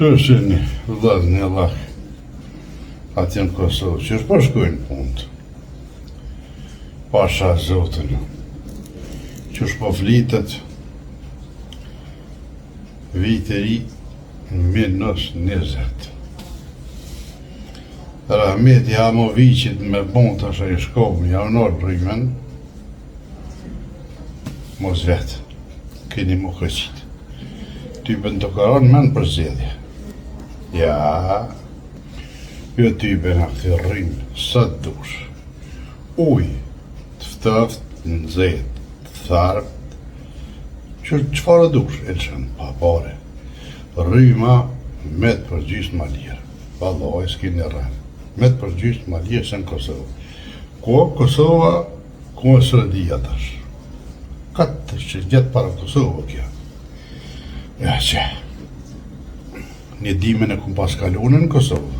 Shëshin vllazën e Allah atje në Kosovë, që është po shkojnë punët. Pasha Zotën, që është po flitet vit e ri -20. Rahmeti Hamovicit me bon të asha i shkovë, ja unorë rrymen, mos vetë, keni mu këqit. Typen të karon men për zedje. Ja, jo typen a këti rrymë, sa të dush. Uj, të ftëft, në zetë, të tharë, që farë dush, e lëshën, pa pare. Rryma, me të përgjysë ma lirë. Valoj, s'ki në rënë. Me të përgjysë ma lirë se në Kosovë. Kosova, ku e sërëdia tash. Katë që gjetë para Kosovë kja. Ja që, një dimen e kum pas kalunë në Kosovë.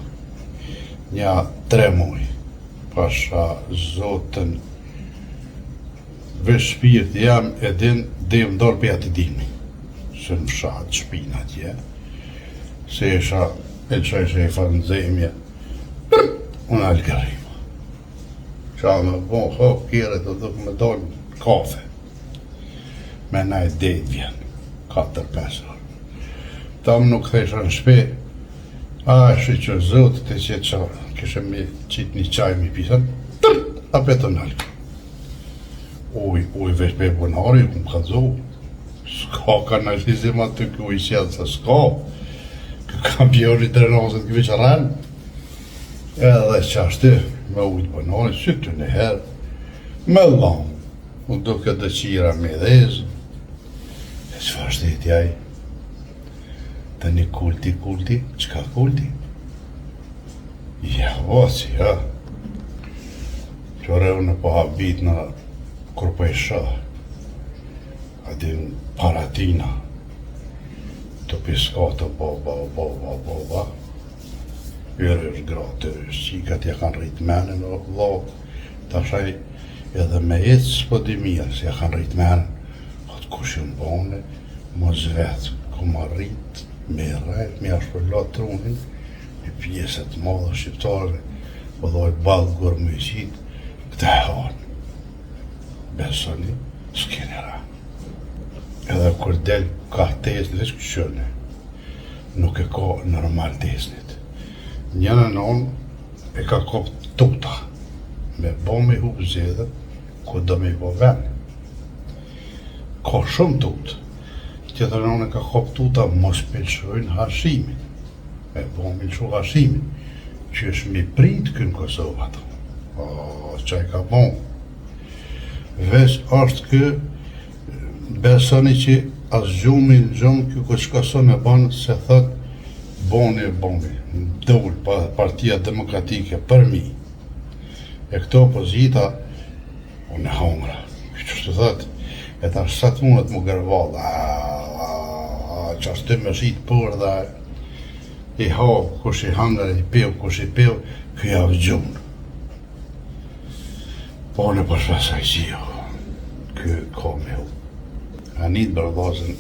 Nja 3 muaj. Pasha Zotën, vesh shpirt jam e din, dhe më dorë për atë dimi. Se në fshatë shpina tje. Se isha, e që isha i farë në zemje, unë algërima. Qa me bon, hop, kjere të dhuk me dojnë kafe. Me na e det vjen, 4-5 orë. Tam nuk thesha në shpe, a shi që Zotë të që qa, kështë me qitë një qaj mi pisën, a petë në algë. Uj vesh pe bunari, ku më ka zohë. Ska kanalizim aty ku i qedë, se ska. Kampioni të renozit këve që rranë. Edhe që ashtë, me ujtë bunari, sy të në herë, me lamë. Unë duke dhe qira me dhezë. E që fa shtetë jaj? Të një kulti, qka kulti? Ja, oci, ja. Qore unë po habit në kur po e shah. Adin paratina. Të piskatë, ba. Yrë është gratë, qikat ja kanë rritë menën o vlogë. Ta shaj edhe me jetë s'po di mirë, se ja kanë rritë menën. Atë kush ju mbone, mos vetë, ku ma rritë, me rrejtë, me ashtë për latë trunin, një pjesët madhe shqiptare, po dojë balë gërmëjësit, këta e hanë. Besoni, s'keni ra. Edhe kur del ka tesnit, është këshënë, nuk e ka normal tesnit. Njënë nënë e ka kop tuta, me bo me hupë zedhe, ku do me bo venë. Ka shumë tutë. Tjetër nënë e ka kop tuta, mos pëlqojnë hashimin. Me bo me lëshu hashimin, që është mi pritë kënë Kosovë ato. Qaj ka bon. Vesh është kë, besoni që as gjumin kjo këtë shkason e banë se thët boni, dëvull Partia Demokratike për mi. E këto opozita, unë e hongra. Që të thët, e ta shëtë mundët më gërvalë, që ashtë të me shqitë për dhe i ha, kush i hangar, i pev, kush i pev, kjo javë gjumë. Po në përshpesaj që jo, kjo ka me hu. Anit bërvazën,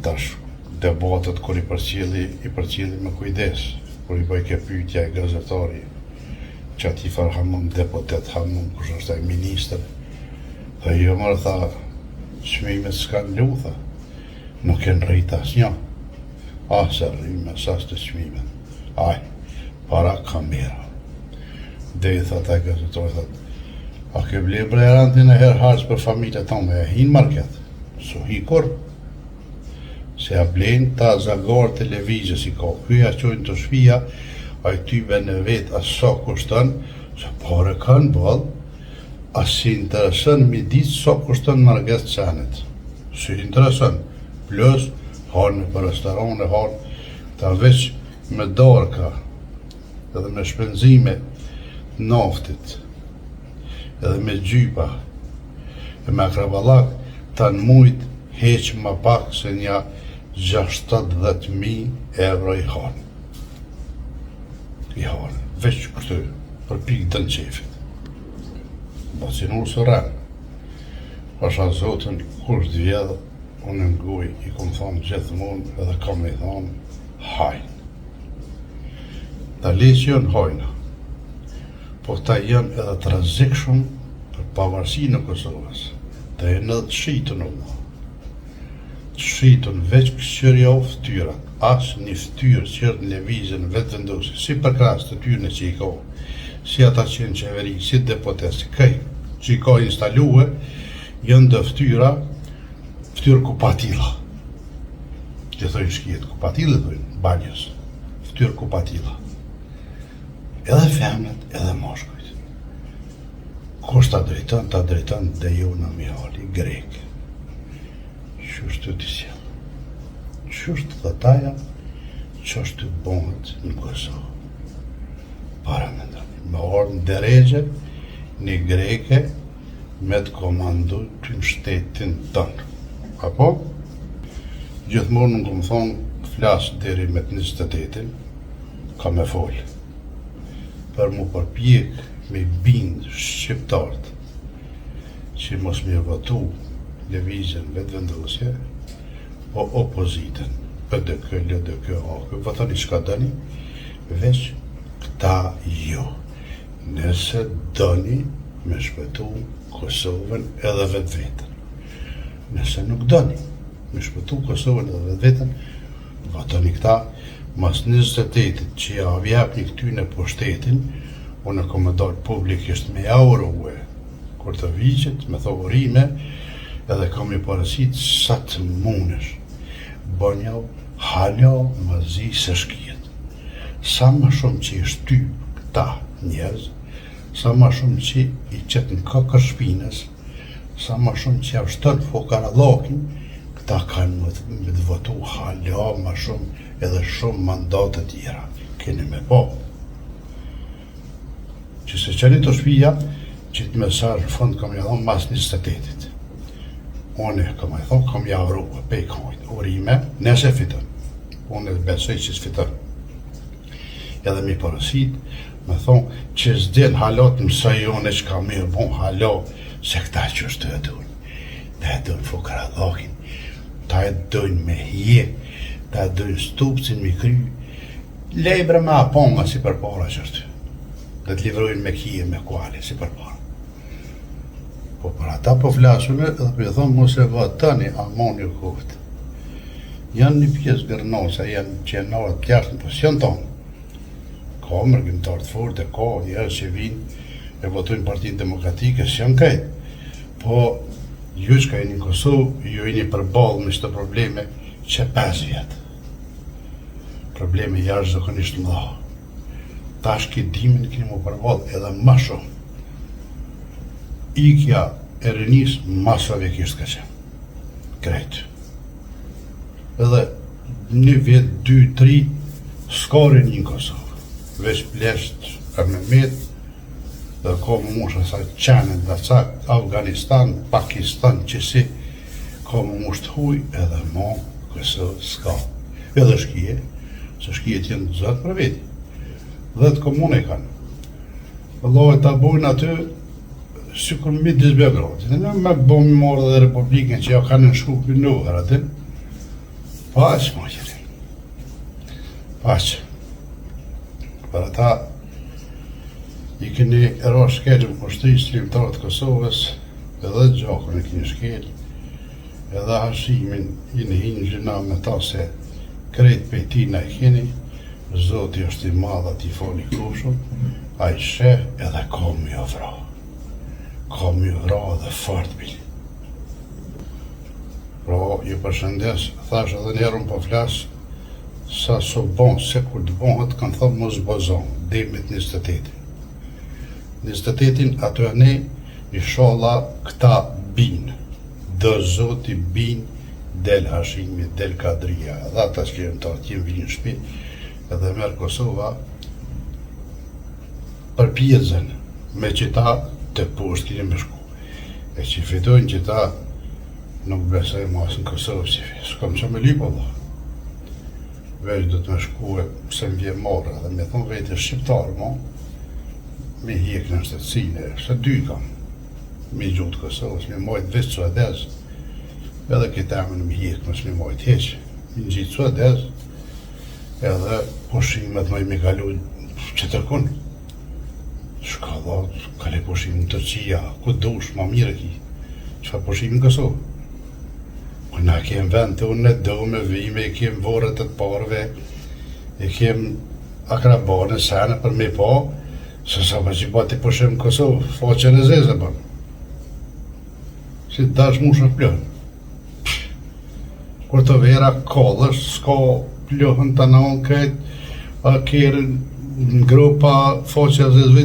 tash debatët kër i përqili me kujdes, kër i bëjke pyetja e gazetari, që ati farë hamëm deputet, hamëm kush është e minister, dhe jo mërë tha, shmimet s'kanë lu, tha, nuk e në rejta s'nja, se rrime, sas të shmimet, para kamera. Dhe i tha ta gazetari, tha, a ke ble brerantin e herë harës për familje tonë, e hinë market, su hi kur, se a blenë ta zagar televizës i ka, kyja qojnë të shpia, a i tybe në vetë asë sa kushtën, se pare kanë bëllë, asë si interesën mi ditë sa kushtën market qenet, si interesën, plus, hanë për restoran e hanë, ta veç me darka, edhe me shpenzime naftit, edhe me gjypa, e me akrabalak, ta në mujt heq ma pak se nja 60.000 euro i hanë. I hanë, veç këtë, për pikë dënë qefit. Bacinur së rënë. Pasha Zotën, kur të vjedhë, unë në nguj, i kom thonë gjithmonë, edhe kam i thonë, hajnë. Ta le që janë hajna, po ta janë edhe të rrezikshëm për pavarësinë e Kosovës. Ta janë edhe të shitën të shitën veç kësqërja o ftyrat, as një ftyrë që në lëvizjen vetëvendose, si për krahas të tyre që i ka, si ata që në qeveri, si deputet, si këj që i ka instalue, janë dhe ftyrë kupatilla. Që thojnë shkijet, kupatilla thojnë, banjës, ftyrë kupatilla. Edhe femnet, edhe moshkujt. Kush ta drejton dhe ju në mihali grek. Qështë të sjell. Qështë dhe taja, qështë të bonët në Kosovë. Para me ndani. Me orë në deregje, një greke, me të komandu të në shtetin tënë. Apo? Gjithmonë nuk më thonë, flasë deri me të 28-in, ka me folë. Për mu përpjek me bindë shqiptarët, që mos me votu lëvizjen vetëvendosje, po opozitën, PDK, LDK, AK, votoni çka doni, veç këta jo. Nëse doni me shpëtu Kosovën edhe vetë-vetën. Nëse nuk doni me shpëtu Kosovën edhe vetë-vetën, votoni këta, mas 28-it që ja vjapni këtyne po shtetin, unë kom me dalë publikisht me jaurue, kur të viqet, me thovorime, edhe kam i parasit sa të munesh. Bënjau, haljo, më zi se shkijet. Sa ma shumë që i shty këta njerëz, sa ma shumë që i qëtë në kakër shpines, sa ma shumë që ja vështën fokarallokin, këta kanë me të votu haljo, ma shumë edhe shumë mandate tjera. Keni me po. Që se qeni të shpija, që të mesazh në fund kam ja thonë mas 28-it. Unë kam e thonë, kam ja vruë, pej kajt, urime, nëse fitën. Unë e besoj që s'fitën. Edhe mi parasit, me thonë, që s'den halot mësaj unë që kam e bon halo, se këta që është të edhujnë. Ta edhujnë fukaradhokin, ta edhujnë me hje, ta edhujnë stupcin me kry, lejbre me aponga si për para që është. Dhe të livrojnë me kje, me kuali, si për para. Po për ata po flasune dhe për e thonë mos e votoni amoni u kohët. Janë një pjesë gërnosa, janë që janë nërët pjashtë në posion tonë. Ka mërgjimtar të forte, ka njerëz që vinë e votojnë Partinë Demokratike, s'janë kajtë. Po ju që ka jeni në Kosovë, ju jeni përballë me çdo probleme që 5 vjetë. Probleme jashtëzakonisht mëdha. Tash ki dimin keni më përballë edhe më shumë. Ikja e rinis masovekisht ka qenë. Krejt. Edhe një vjet, 2, 3, s'kari një Kosovë. Veç plesht ka me met, dhe ka më mushë sa qenet, dhe sa Afganistan, Pakistan, që si ka më mushë të huj, edhe ma Kosovë s'ka. Edhe shkije, se shkije t'jenë të zëtë për veti. 10 komune kanë. Allah e ta bojnë aty, si kur midis Beogradit. Dhe në me bomi morë dhe Republikën që ja kanë në shku për nëvër aty. Paq, ma qëri. Paq. Për ata, i keni era shkelën për shtri strimtarët Kosovës, edhe gjakën e keni shkelë, edhe hashimin i në hinë gjëna me ta se krejt pejtina e keni, Zoti është i madh ati fali kushëm, a i sheh edhe ka më vra. Ka më vra dhe fart bili. Pra, ju përshëndes, thash edhe njerën po flas, sa so bon, se kur të bonët, kanë thëmë mos bozon, demit 28-in. 28-in ato e ne, inshallah, këta bin, dhe Zoti bin, del Hashimi, del Kadria, edhe ata që jenë të atjem vinë në shpi, edhe merë Kosova për pjezën me qita të poshtë kini me shku. E që fitojnë qita nuk besoj masë në Kosovë që s'kom që me lipo dhe. Veç do të me shku e se më vje marrë dhe me thonë vete shqiptarë mo, me hjek në shtetësine, se 2 kam, me gjutë Kosovës, me majtë vështë suadez, edhe këtë emën me hjek mësë me majtë heqë, me në gjitë suadez, edhe pushimet më i me kalu që të kun. Shka dha, kale pushim në Turqia, ku dush, ma mire ki. Qa pushim në Kosovë? Po na kem vend të unë, do me vime, i kem vorët të të parve, i kem akrabane, sene për me pa, se sa për që pa të pushim në Kosovë, faqen e zezë për. Si dash mu shë plëhën. Kur të vera kollësh, s'ka plëhën të nanë këtë, a kërën në grupa faqe e zezë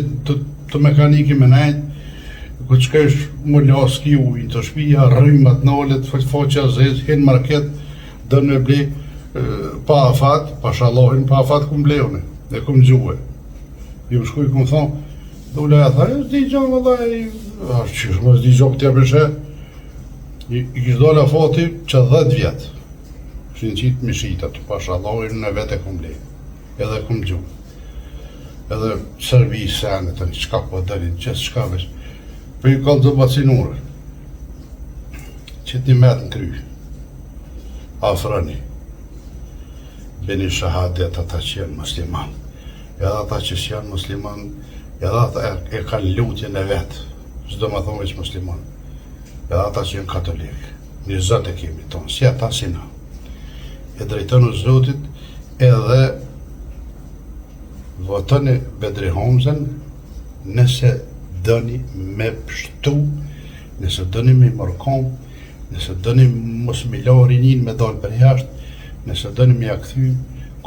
të mekaniki me nejtë, ku që kesh më laski ujnë të shpija, rrymat nallet, faqe e zezë, hinë market, dënë me ble, pa afat, pa shalohin, pa afat ku mblehune, dhe ku më gjuhe. I më shkuj ku më thonë, dhe u leja tha, s'di gjohë dhe, qysh më s'di gjohë këtja përshe, i kishtë dole afati që 10 vjetë, shrinë qitë me shita, të pa shalohin në vete ku mblehë, edhe ku më gjuhe. Edhe servi i sene të një, qka po dërin, qësë qka vesh. Për i kallë të bacinurë, qëtë një metë në kry, afrani, bini shahadet ata që janë musliman, edhe ata që s'janë musliman, edhe ata e kanë lutjen e vetë, s'do më thonë veç musliman, edhe ata që janë katolik, një zot e kemi tonë, si ata si na, e drejtonu zotit edhe votoni Bedri Homzën nëse dëni me pështu, nëse dëni me mërkom, nëse dëni mos me la rinin me dalë për jashtë, nëse dëni me akthy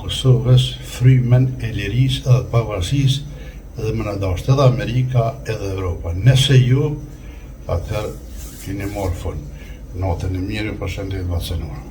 Kosovës frymen e lirisë edhe pavarësisë edhe më nadasht edhe Amerika edhe Evropa. Nëse ju, atëherë keni marrë fund. Natën e mirë, përshëndetje vacënore.